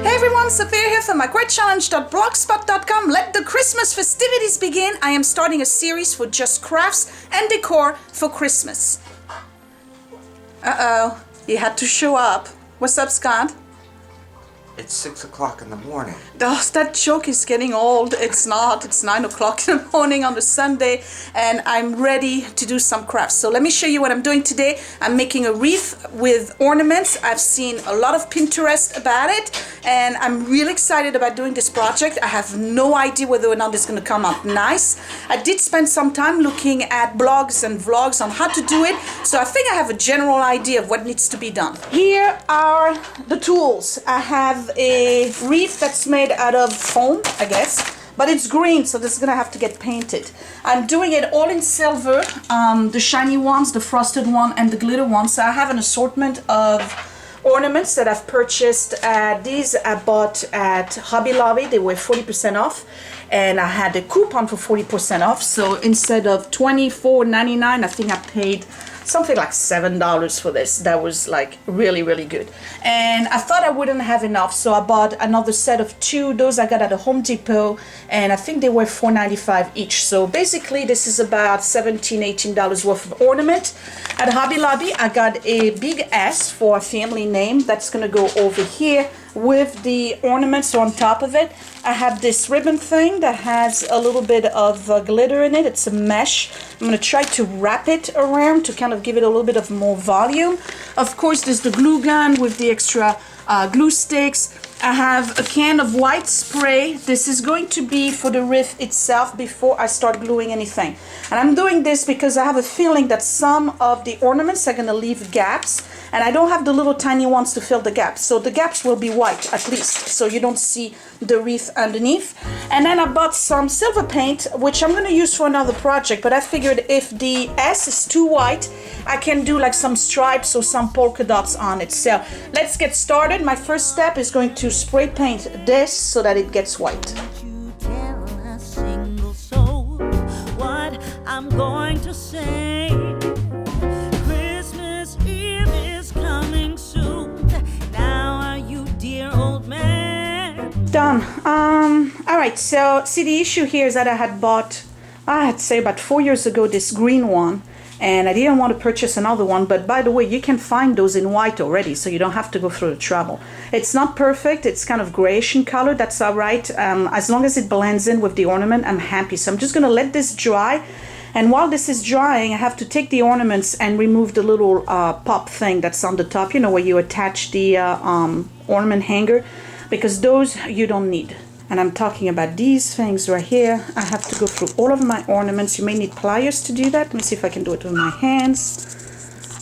everyone, Sophia here from mycraftechallenge.blogspot.com. Let the Christmas festivities begin. I am starting a series for just crafts and decor for Christmas. Uh-oh, he had to show up. What's up, Scott? It's 6 o'clock in the morning. Oh, that joke is getting old. It's not. It's 9 o'clock in the morning on a Sunday, and I'm ready to do some crafts. So let me show you what I'm doing today. I'm making a wreath with ornaments. I've seen a lot of Pinterest about it, and I'm really excited about doing this project. I have no idea whether or not it's going to come out nice. I did spend some time looking at blogs and vlogs on how to do it, so I think I have a general idea of what needs to be done. Here are the tools. I have a wreath that's made out of foam, I guess, but it's green, so this is gonna have to get painted. I'm doing it all in silver, the shiny ones, the frosted one, and the glitter one. So I have an assortment of ornaments that I've purchased. These I bought at Hobby Lobby. They were 40% off, and I had a coupon for 40% off. So instead of $24.99, I think I paid something like $7 for this. That was like really, really good. And I thought I wouldn't have enough, so I bought another set of two. Those I got at a Home Depot, and I think they were $4.95 each. So basically this is about $17, $18 worth of ornament. At Hobby Lobby, I got a big S for a family name that's gonna go over here with the ornaments on top of it. I have this ribbon thing that has a little bit of glitter in it. It's a mesh. I'm going to try to wrap it around to kind of give it a little bit of more volume. Of course, there's the glue gun with the extra glue sticks. I have a can of white spray. This is going to be for the wreath itself before I start gluing anything. And I'm doing this because I have a feeling that some of the ornaments are going to leave gaps, and I don't have the little tiny ones to fill the gaps. So the gaps will be white at least, so you don't see the wreath underneath. And then I bought some silver paint, which I'm going to use for another project, but I figured if the S is too white, I can do like some stripes or some polka dots on it. So let's get started. My first step is going to spray paint this so that it gets white. I'm going to say Christmas Eve is coming soon. Now are you, dear old man? Done. All right, so see, the issue here is that I had bought, I'd say about 4 years ago, this green one, and I didn't want to purchase another one. But by the way, you can find those in white already, so you don't have to go through the trouble. It's not perfect. It's kind of grayish in color. That's all right. As long as it blends in with the ornament, I'm happy. So I'm just going to let this dry. And while this is drying, I have to take the ornaments and remove the little pop thing that's on the top, you know, where you attach the ornament hanger, because those you don't need. And I'm talking about these things right here. I have to go through all of my ornaments. You may need pliers to do that. Let me see if I can do it with my hands.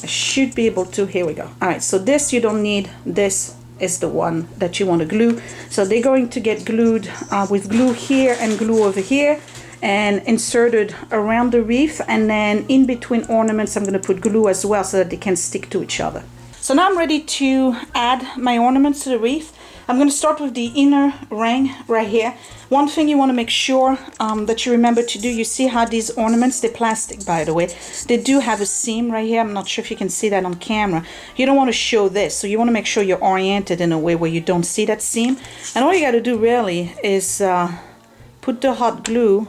I should be able to. Here we go. All right, so this you don't need. This is the one that you want to glue. So they're going to get glued with glue here and glue over here, and inserted around the wreath, and then in between ornaments I'm going to put glue as well so that they can stick to each other. So now I'm ready to add my ornaments to the wreath. I'm going to start with the inner ring right here. One thing you want to make sure that you remember to do, you see how these ornaments, they're plastic by the way, they do have a seam right here. I'm not sure if you can see that on camera. You don't want to show this, so you want to make sure you're oriented in a way where you don't see that seam. And all you got to do really is put the hot glue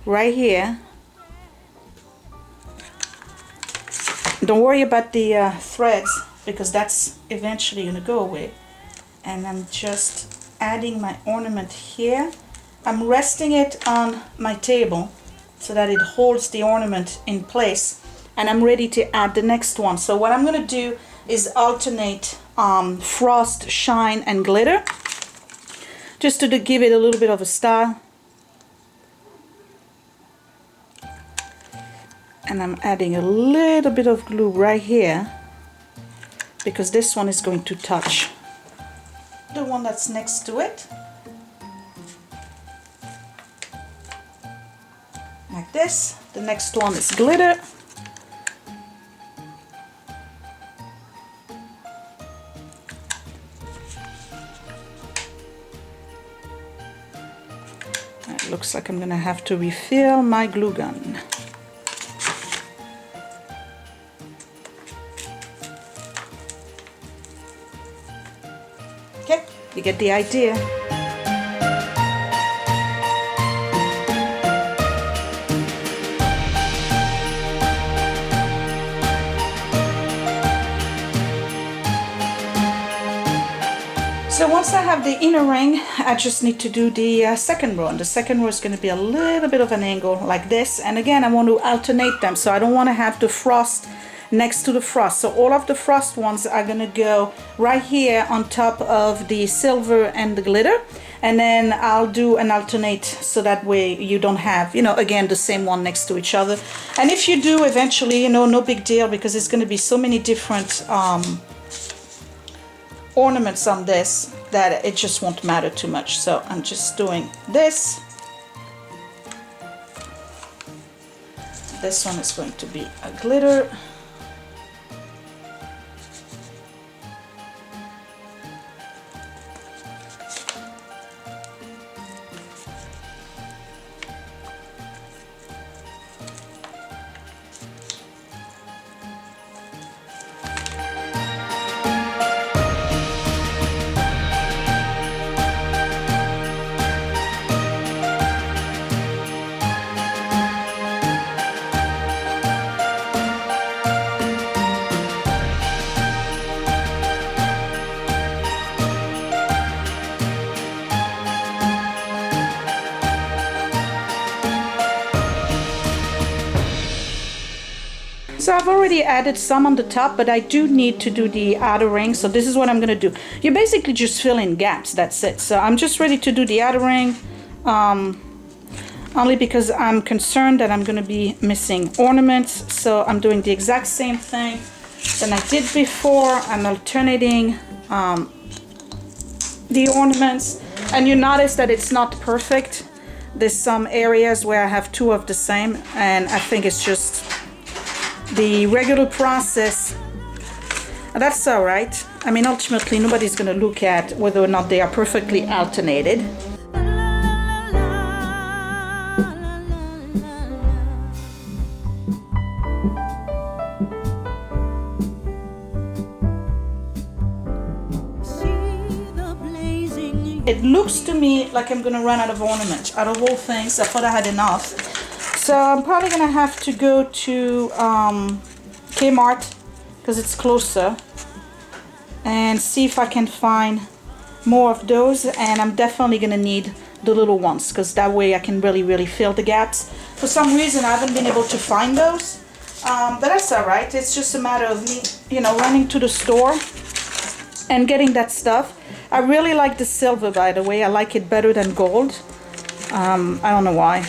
right here. Don't worry about the threads, because that's eventually going to go away. And I'm just adding my ornament here. I'm resting it on my table so that it holds the ornament in place, and I'm ready to add the next one. So what I'm going to do is alternate frost, shine, and glitter, just to give it a little bit of a style. And I'm adding a little bit of glue right here, because this one is going to touch the one that's next to it. Like this. The next one is glitter. looks like I'm gonna have to refill my glue gun. Okay, you get the idea. So once I have the inner ring, I just need to do the second row. And the second row is going to be a little bit of an angle like this. And again, I want to alternate them. So I don't want to have the frost next to the frost. So all of the frost ones are going to go right here on top of the silver and the glitter. And then I'll do an alternate so that way you don't have, you know, again, the same one next to each other. And if you do eventually, you know, no big deal, because it's going to be so many different ornaments on this that it just won't matter too much. So I'm just doing this. This one is going to be a glitter. So I've already added some on the top, but I do need to do the outer ring. So this is what I'm gonna do. You basically just fill in gaps, that's it. So I'm just ready to do the outer ring, only because I'm concerned that I'm gonna be missing ornaments. So I'm doing the exact same thing than I did before. I'm alternating the ornaments, and you notice that it's not perfect. There's some areas where I have two of the same, and I think it's just the regular process. That's all right. I mean, ultimately nobody's going to look at whether or not they are perfectly alternated. It looks to me like I'm going to run out of ornaments. Out of all things, I thought I had enough. So I'm probably gonna have to go to Kmart because it's closer and see if I can find more of those, and I'm definitely gonna need the little ones because that way I can really fill the gaps. For some reason I haven't been able to find those, but that's all right. It's just a matter of me, you know, running to the store and getting that stuff. I really like the silver, by the way. I like it better than gold. I don't know why.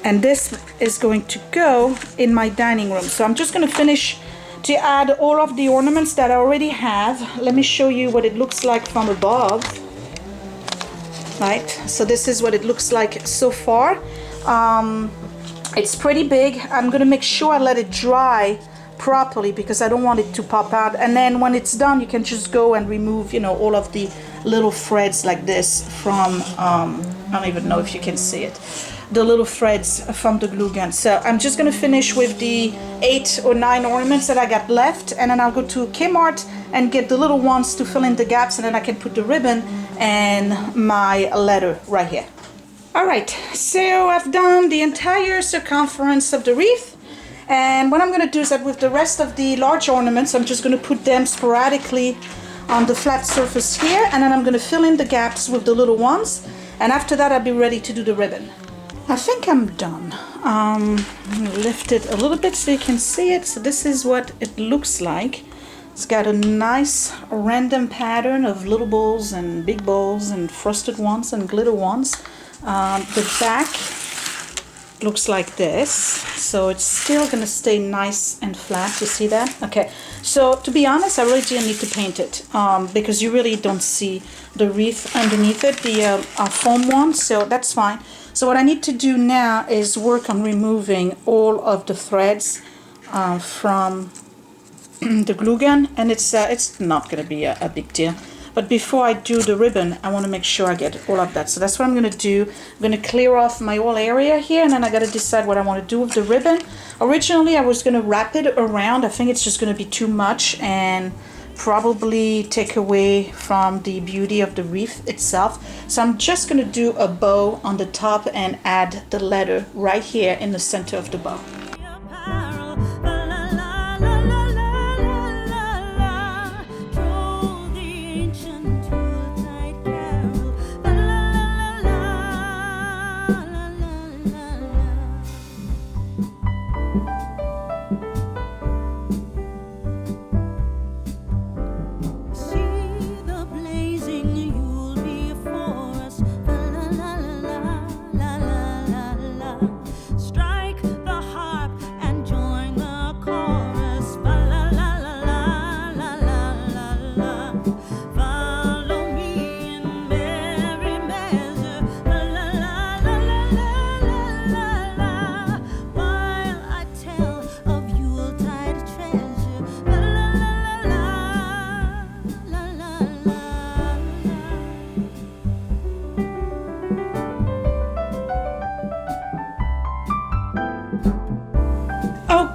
And this is going to go in my dining room. So I'm just going to finish to add all of the ornaments that I already have. Let me show you what it looks like from above. Right, so this is what it looks like so far. It's pretty big. I'm going to make sure I let it dry properly because I don't want it to pop out. And then when it's done, you can just go and remove, you know, all of the little threads like this from, I don't even know if you can see it, the little threads from the glue gun. So I'm just going to finish with the 8 or 9 ornaments that I got left, and then I'll go to Kmart and get the little ones to fill in the gaps, and then I can put the ribbon and my letter right here. Alright, so I've done the entire circumference of the wreath, and what I'm going to do is that with the rest of the large ornaments, I'm just going to put them sporadically on the flat surface here, and then I'm going to fill in the gaps with the little ones, and after that I'll be ready to do the ribbon. I think I'm done. I'm going to lift it a little bit so you can see it. So this is what it looks like. It's got a nice random pattern of little balls and big balls and frosted ones and glitter ones. The back looks like this. So it's still going to stay nice and flat. You see that? Okay. So to be honest, I really didn't need to paint it because you really don't see the wreath underneath it, the foam one. So that's fine. So what I need to do now is work on removing all of the threads from the glue gun, and it's not going to be a big deal. But before I do the ribbon, I want to make sure I get all of that. So that's what I'm going to do. I'm going to clear off my whole area here, and then I got to decide what I want to do with the ribbon. Originally, I was going to wrap it around. I think it's just going to be too much and probably take away from the beauty of the wreath itself. So I'm just going to do a bow on the top and add the letter right here in the center of the bow.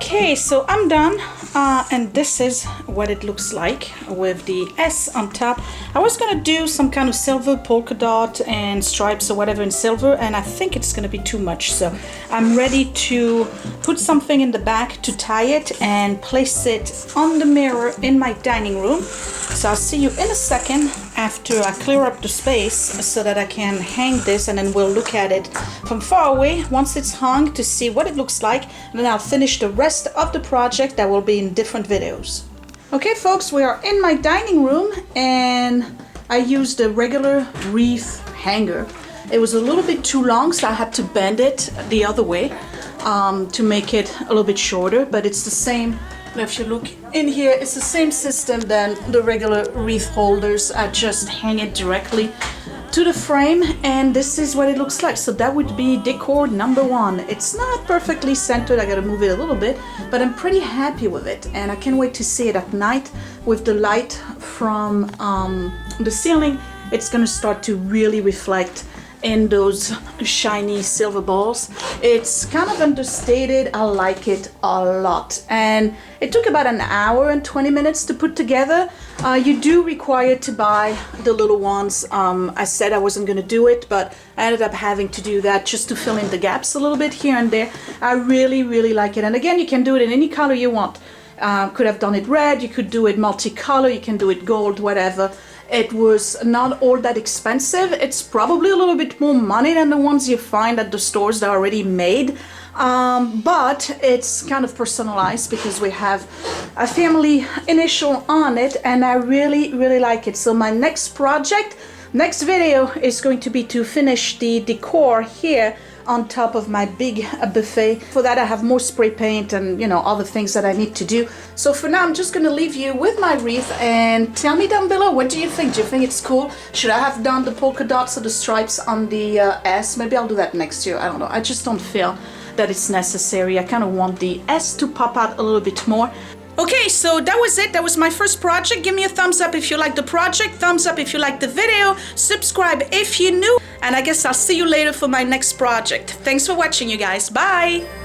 Okay, so I'm done, and this is what it looks like with the S on top. I was gonna do some kind of silver polka dot and stripes or whatever in silver, and I think it's gonna be too much, so I'm ready to put something in the back to tie it and place it on the mirror in my dining room. So I'll see you in a second after I clear up the space so that I can hang this, and then we'll look at it from far away once it's hung to see what it looks like, and then I'll finish the rest of the project that will be in different videos. Okay folks, we are in my dining room, and I used a regular wreath hanger. It was a little bit too long, so I had to bend it the other way to make it a little bit shorter, but it's the same. If you look in here, it's the same system than the regular wreath holders. I just hang it directly to the frame, and this is what it looks like. So that would be decor number one. It's not perfectly centered, I gotta move it a little bit, but I'm pretty happy with it, and I can't wait to see it at night with the light from the ceiling. It's gonna start to really reflect in those shiny silver balls. It's kind of understated. I like it a lot, and it took about an hour and 20 minutes to put together. You do require to buy the little ones. I said I wasn't gonna do it, but I ended up having to do that just to fill in the gaps a little bit here and there. I really like it, and again, you can do it in any color you want. Could have done it red, you could do it multicolor, you can do it gold, whatever. It was not all that expensive. It's probably a little bit more money than the ones you find at the stores that are already made, but it's kind of personalized because we have a family initial on it, and I really like it. So my next video is going to be to finish the decor here on top of my big buffet. For that I have more spray paint and, you know, other things that I need to do. So for now I'm just gonna leave you with my wreath, and tell me down below, what do you think? Do you think it's cool? Should I have done the polka dots or the stripes on the S? Maybe I'll do that next year, I don't know. I just don't feel that it's necessary. I kind of want the S to pop out a little bit more. Okay, so that was it. That was my first project. Give me a thumbs up if you like the project, thumbs up if you like the video, subscribe if you're new, and I guess I'll see you later for my next project. Thanks for watching, you guys. Bye!